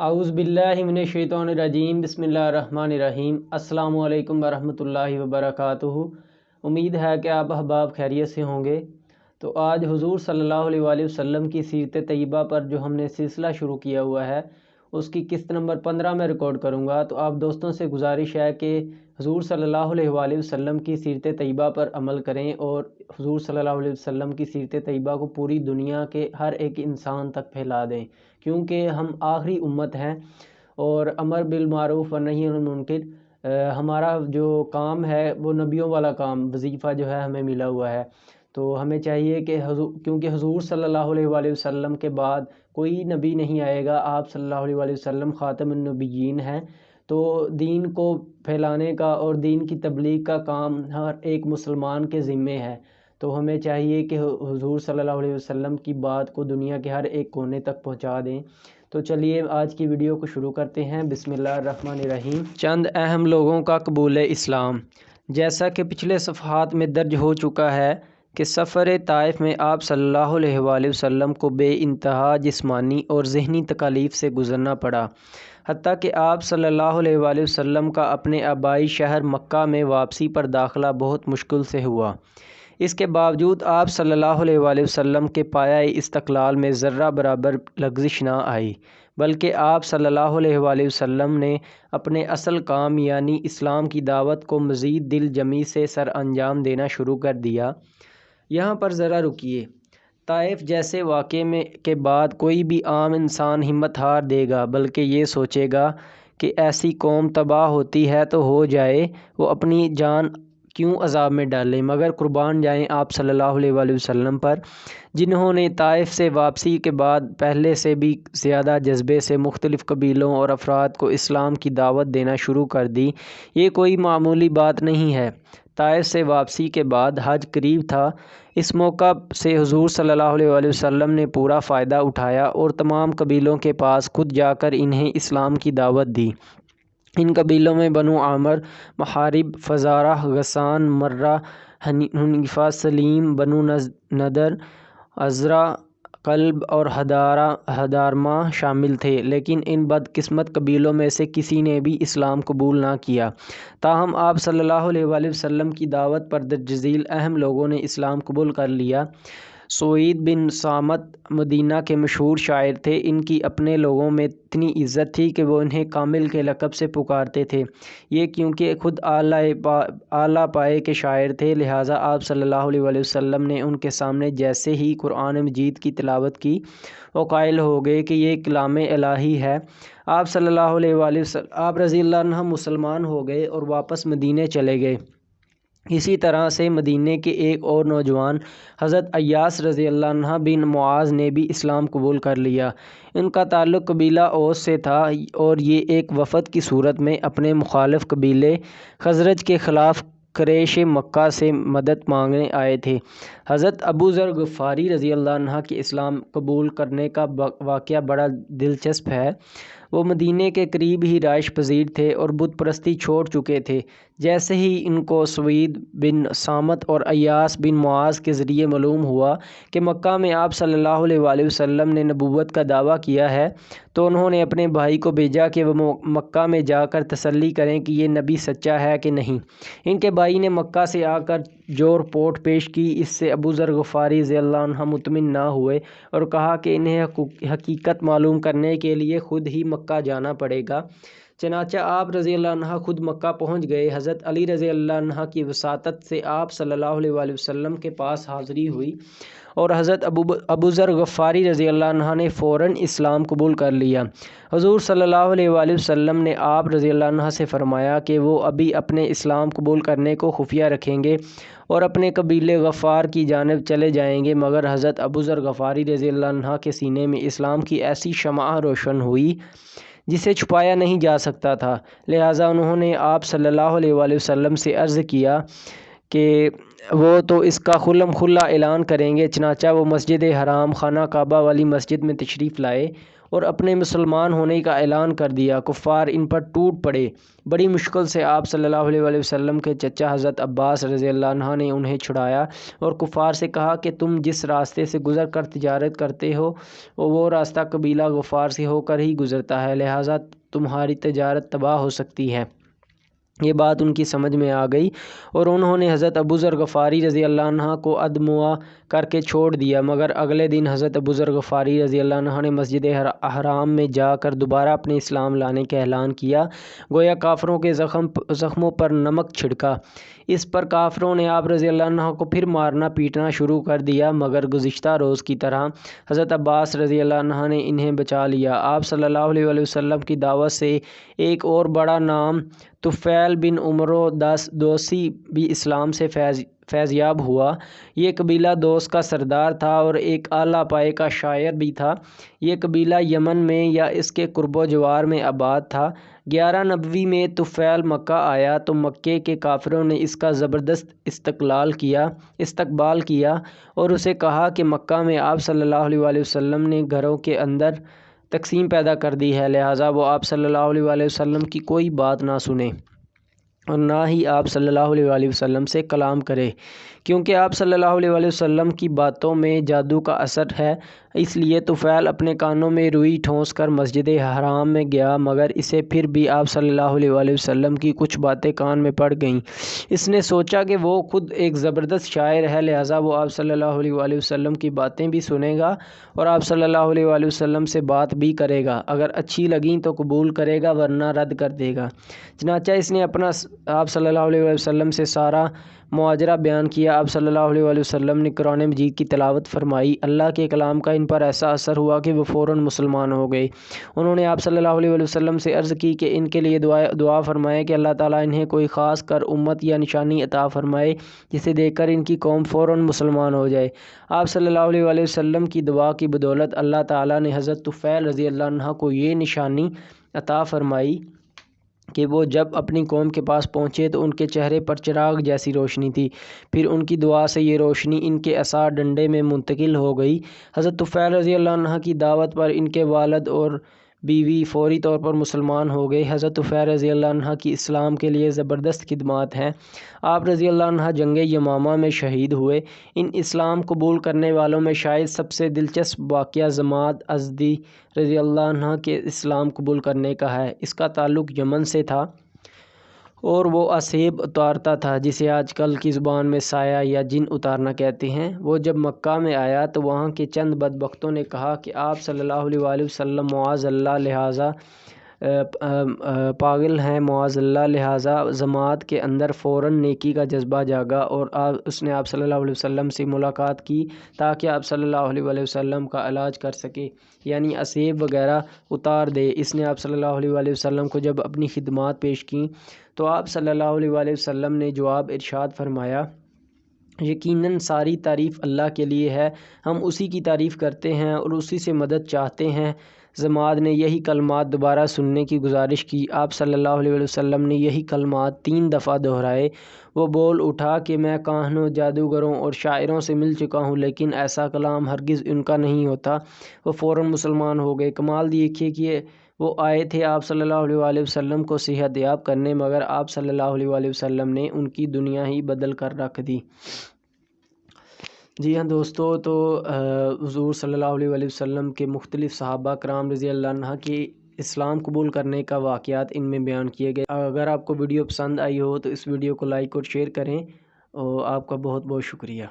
आऊज़ बिल्लाहि मिनश शैतानिर रजीम बिस्मिल्लाहिर रहमानिर रहीम। अस्सलामु अलैकुम वरहमतुल्लाहि वबरकातुहू। उम्मीद है कि आप अहबाब खैरियत से होंगे। तो आज हुज़ूर सल्लल्लाहु अलैहि वसल्लम की सीरत तैयबा पर जो हमने सिलसिला शुरू किया हुआ है उसकी किस्त नंबर 15 में रिकॉर्ड करूँगा। तो आप दोस्तों से गुजारिश है कि हुज़ूर सल्लल्लाहु अलैहि वसल्लम की सीरत तैयबा पर अमल करें और हुज़ूर सल्लल्लाहु अलैहि वसल्लम की सीरत तैयबा को पूरी दुनिया के हर एक इंसान तक फैला दें, क्योंकि हम आखिरी उम्मत हैं और अमर बिल मारूफ़ व नही अनिल मुनकर हमारा जो काम है वो नबियों वाला काम वजीफ़ा जो है हमें मिला हुआ है। तो हमें चाहिए कि क्योंकि हुज़ूर सल्लल्लाहु अलैहि वसल्लम के बाद कोई नबी नहीं आएगा, आप सल्लल्लाहु अलैहि वसल्लम ख़ातमुन नबिय्यीन हैं। तो दीन को फैलाने का और दीन की तबलीग का काम हर एक मुसलमान के ज़िम्मे है। तो हमें चाहिए कि हुज़ूर सल्लल्लाहु अलैहि वसल्लम की बात को दुनिया के हर एक कोने तक पहुंचा दें। तो चलिए आज की वीडियो को शुरू करते हैं। बिस्मिल्लाहिर्रहमानिर्रहीम। चंद अहम लोगों का कबूल इस्लाम। जैसा कि पिछले सफ़हात में दर्ज हो चुका है कि सफ़र ताइफ़ में आप सल्लल्लाहु अलैहि वसल्लम को बेइंतहा जिस्मानी और ज़हनी तकालीफ़ से गुज़रना पड़ा, हत्ता कि आप सल्लल्लाहु अलैहि वसल्लम का अपने आबाई शहर मक्का में वापसी पर दाखिला बहुत मुश्किल से हुआ। इसके बावजूद आप सल्लल्लाहु अलैहि वसल्लम के पाया इस्तक़लाल में ज़र्रा बराबर लग़ज़िश ना आई, बल्कि आप सल्लल्लाहु अलैहि वसल्लम ने अपने असल काम यानी इस्लाम की दावत को मज़ीद दिल जमी से सर अंजाम देना शुरू कर दिया। यहाँ पर ज़रा रुकिए। ताइफ़ जैसे वाक़े में के बाद कोई भी आम इंसान हिम्मत हार देगा, बल्कि ये सोचेगा कि ऐसी कौम तबाह होती है तो हो जाए, वो अपनी जान क्यों अज़ाब में डालें। मगर कुर्बान जाएं आप सल्लल्लाहु अलैहि वसल्लम पर, जिन्होंने ताइफ़ से वापसी के बाद पहले से भी ज़्यादा जज्बे से मुख्तलिफ़ कबीलों और अफराद को इस्लाम की दावत देना शुरू कर दी। ये कोई मामूली बात नहीं है। ताइफ़ से वापसी के बाद हज करीब था। इस मौका से हुज़ूर सल्लल्लाहु अलैहि वसल्लम ने पूरा फ़ायदा उठाया और तमाम कबीलों के पास खुद जाकर इन्हें इस्लाम की दावत दी। इन कबीलों में बनु आमर, महारिब, फ़ज़ारा, गसान, मर्रा, हनीफ़ा, सलीम, बनु नदर, अज़रा, कल्ब और हदारमा शामिल थे। लेकिन इन बदकिस्मत कबीलों में से किसी ने भी इस्लाम कबूल ना किया। ताहम आप सल्लल्लाहु अलैहि वसल्लम की दावत पर दर्जज़ील अहम लोगों ने इस्लाम कबूल कर लिया। सुईद बिन सामत मदीना के मशहूर शायर थे। इनकी अपने लोगों में इतनी इज़्ज़त थी कि वो इन्हें कामिल के लक़ब से पुकारते थे। ये क्योंकि खुद आला पाए के शायर थे, लिहाजा आप सल्लल्लाहु अलैहि वसल्लम ने उनके सामने जैसे ही कुरान मजीद की तिलावत की वो कायल हो गए कि ये कलाम इलाही है। आप सल्लल्लाहु अलैहि वसल्लम आप रज़ियल्लाहु अन्हु मुसलमान हो गए और वापस मदीने चले गए। इसी तरह से मदीने के एक और नौजवान हज़रत अय्यास रज़ियल्लाहु अन्हु बिन मुआज़ ने भी इस्लाम कबूल कर लिया। इनका ताल्लुक़ कबीला औस से था और ये एक वफ़द की सूरत में अपने मुखालिफ कबीले खज़रज के ख़िलाफ़ क़ुरैश मक्का से मदद मांगने आए थे। हज़रत अबू ज़र ग़फ़ारी रज़ियल्लाहु अन्हु के इस्लाम कबूल करने का वाक़या बड़ा दिलचस्प है। वो मदीने के करीब ही राइश पज़ीर थे और बुत परस्ती छोड़ चुके थे। जैसे ही इनको सुईद बिन सामत और अय्यास बिन मुआज़ के ज़रिए मालूम हुआ कि मक्का में आप सल्लल्लाहु अलैहि वसल्लम ने नबूवत का दावा किया है, तो उन्होंने अपने भाई को भेजा कि वह मक्का में जाकर तसल्ली करें कि ये नबी सच्चा है कि नहीं। इनके भाई ने मक्का से आकर जो रिपोर्ट पेश की, इससे अबू ज़र ग़फ़ारी रज़ियल्लाहु अन्हु मुतमिन ना हुए और कहा कि इन्हें हकीकत मालूम करने के लिए ख़ुद ही मक्का जाना पड़ेगा। चनाचा आप रज़ियल्लाहु अन्हु खुद मक्का पहुँच गए। हज़रत अली रज़ियल्लाहु अन्हु की वसातत से आप सल्लल्लाहु अलैहि वसल्लम के पास हाज़िरी हुई और हज़रत अबू ज़र ग़फ़ारी रज़ियल्लाहु अन्हु ने फ़ौरन इस्लाम कबूल कर लिया। हुज़ूर सल्लल्लाहु अलैहि वसल्लम ने आप रज़ियल्लाहु अन्हु से फ़रमाया कि वो अभी अपने इस्लाम कबूल करने को खुफिया रखेंगे और अपने कबीले गफ़ार की जानिब चले जाएंगे। मगर हज़रत अबू ज़र ग़फ़ारी रज़ियल्लाहु अन्हु के सीने में इस्लाम की ऐसी शम्आ रोशन हुई जिसे छुपाया नहीं जा सकता था। लिहाजा उन्होंने आप सल्लल्लाहु अलैहि वसल्लम से अर्ज़ किया कि वो तो इसका खुल्ला ऐलान करेंगे। चनाचा वो मस्जिद हराम, खाना काबा वाली मस्जिद में तशरीफ़ लाए اور اپنے مسلمان ہونے کا اعلان کر دیا۔ کفار ان پر ٹوٹ پڑے۔ بڑی مشکل سے آپ صلی اللہ علیہ وآلہ وسلم کے چچا حضرت عباس رضی اللہ عنہ نے انہیں چھڑایا اور کفار سے کہا کہ تم جس راستے سے گزر کر تجارت کرتے ہو وہ راستہ قبیلہ غفار سے ہو کر ہی گزرتا ہے، لہٰذا تمہاری تجارت تباہ ہو سکتی ہے۔ یہ بات ان کی سمجھ میں آ گئی اور انہوں نے حضرت ابو ذر غفاری رضی اللہ عنہ کو ادموا کر کے چھوڑ دیا، مگر اگلے دن حضرت ابو ذر غفاری رضی اللہ عنہ نے مسجد حرام میں جا کر دوبارہ اپنے اسلام لانے کا اعلان کیا، گویا کافروں کے زخموں پر نمک چھڑکا۔ اس پر کافروں نے آپ رضی اللہ عنہ کو پھر مارنا پیٹنا شروع کر دیا، مگر گزشتہ روز کی طرح حضرت عباس رضی اللہ عنہ نے انہیں بچا لیا۔ آپ صلی اللہ علیہ وآلہ وسلم کی دعوت سے ایک اور بڑا نام طفیل بن عمرو دوسی بھی اسلام سے فیض یاب ہوا۔ یہ قبیلہ دوس کا سردار تھا اور ایک اعلیٰ پائے کا شاعر بھی تھا۔ یہ قبیلہ یمن میں یا اس کے قرب و جوار میں آباد تھا۔ 11 نبوی میں طفیل مکہ آیا تو مکے کے کافروں نے اس کا زبردست استقبال کیا اور اسے کہا کہ مکہ میں آپ صلی اللہ علیہ وآلہ وسلم نے گھروں کے اندر تقسیم پیدا کر دی ہے، لہٰذا وہ آپ صلی اللہ علیہ وآلہ وسلم کی کوئی بات نہ سنے اور نہ ہی آپ صلی اللہ علیہ وآلہ وسلم سے کلام کرے، کیونکہ آپ صلی اللہ علیہ وآلہ وسلم کی باتوں میں جادو کا اثر ہے۔ اس لیے طفیل اپنے کانوں میں روئی ٹھونس کر مسجد حرام میں گیا، مگر اسے پھر بھی آپ صلی اللہ علیہ وآلہ وسلم کی کچھ باتیں کان میں پڑ گئیں۔ اس نے سوچا کہ وہ خود ایک زبردست شاعر ہے، لہٰذا وہ آپ صلی اللہ علیہ وآلہ وسلم کی باتیں بھی سنے گا اور آپ صلی اللہ علیہ وآلہ وسلم سے بات بھی کرے گا، اگر اچھی لگیں تو قبول کرے گا ورنہ رد کر دے گا۔ چنانچہ اس نے آپ صلی اللہ علیہ وآلہ وسلم سے سارا ماجرا بیان کیا۔ آپ صلی اللہ علیہ وآلہ وسلم نے قرآن مجید کی تلاوت فرمائی۔ اللہ کے کلام کا ان پر ایسا اثر ہوا کہ وہ فوراً مسلمان ہو گئے۔ انہوں نے آپ صلی اللہ علیہ وآلہ وسلم سے عرض کی کہ ان کے لیے دعا فرمائے کہ اللہ تعالیٰ انہیں کوئی خاص کر امت یا نشانی عطا فرمائے جسے دیکھ کر ان کی قوم فوراً مسلمان ہو جائے۔ آپ صلی اللہ علیہ وآلہ وسلم کی دعا کی بدولت اللہ تعالیٰ نے حضرت طفیل رضی اللہ عنہ کو یہ نشانی عطا فرمائی کہ وہ جب اپنی قوم کے پاس پہنچے تو ان کے چہرے پر چراغ جیسی روشنی تھی، پھر ان کی دعا سے یہ روشنی ان کے عصا ڈنڈے میں منتقل ہو گئی۔ حضرت طفیل رضی اللہ عنہ کی دعوت پر ان کے والد اور بیوی فوری طور پر مسلمان ہو گئے۔ حضرت طفیل رضی اللہ عنہ کی اسلام کے لیے زبردست خدمات ہیں۔ آپ رضی اللہ عنہ جنگ یمامہ میں شہید ہوئے۔ ان اسلام قبول کرنے والوں میں شاید سب سے دلچسپ واقعہ ضماد ازدی رضی اللہ عنہ کے اسلام قبول کرنے کا ہے۔ اس کا تعلق یمن سے تھا اور وہ اسیب اتارتا تھا، جسے آج کل کی زبان میں سایہ یا جن اتارنا کہتے ہیں۔ وہ جب مکہ میں آیا تو وہاں کے چند بدبختوں نے کہا کہ آپ صلی اللہ علیہ وآلہ وسلم معاذ اللہ لہٰذا پاگل ہیں، معاذ اللہ، لہٰذا ضماد کے اندر فوراً نیکی کا جذبہ جاگا اور اس نے آپ صلی اللہ علیہ وسلم سے ملاقات کی تاکہ آپ صلی اللہ علیہ وآلہ وسلم کا علاج کر سکے، یعنی اسیب وغیرہ اتار دے۔ اس نے آپ صلی اللہ علیہ وآلہ وسلم کو جب اپنی خدمات پیش کیں تو آپ صلی اللہ علیہ وآلہ وسلم نے جواب ارشاد فرمایا، یقیناً ساری تعریف اللہ کے لیے ہے، ہم اسی کی تعریف کرتے ہیں اور اسی سے مدد چاہتے ہیں۔ ضماد نے یہی کلمات دوبارہ سننے کی گزارش کی۔ آپ صلی اللہ علیہ وسلم نے یہی کلمات 3 دفعہ دہرائے۔ وہ بول اٹھا کہ میں کاہنوں، جادوگروں اور شاعروں سے مل چکا ہوں، لیکن ایسا کلام ہرگز ان کا نہیں ہوتا۔ وہ فوراً مسلمان ہو گئے۔ کمال دیکھیے کہ وہ آئے تھے آپ صلی اللہ علیہ وآلہ وسلم کو صحت یاب کرنے، مگر آپ صلی اللہ علیہ وآلہ وسلم نے ان کی دنیا ہی بدل کر رکھ دی۔ جی ہاں دوستو، تو حضور صلی اللہ علیہ وآلہ وسلم کے مختلف صحابہ کرام رضی اللہ عنہ کی اسلام قبول کرنے کا واقعات ان میں بیان کیے گئے۔ اگر آپ کو ویڈیو پسند آئی ہو تو اس ویڈیو کو لائک اور شیئر کریں، اور آپ کا بہت بہت شکریہ۔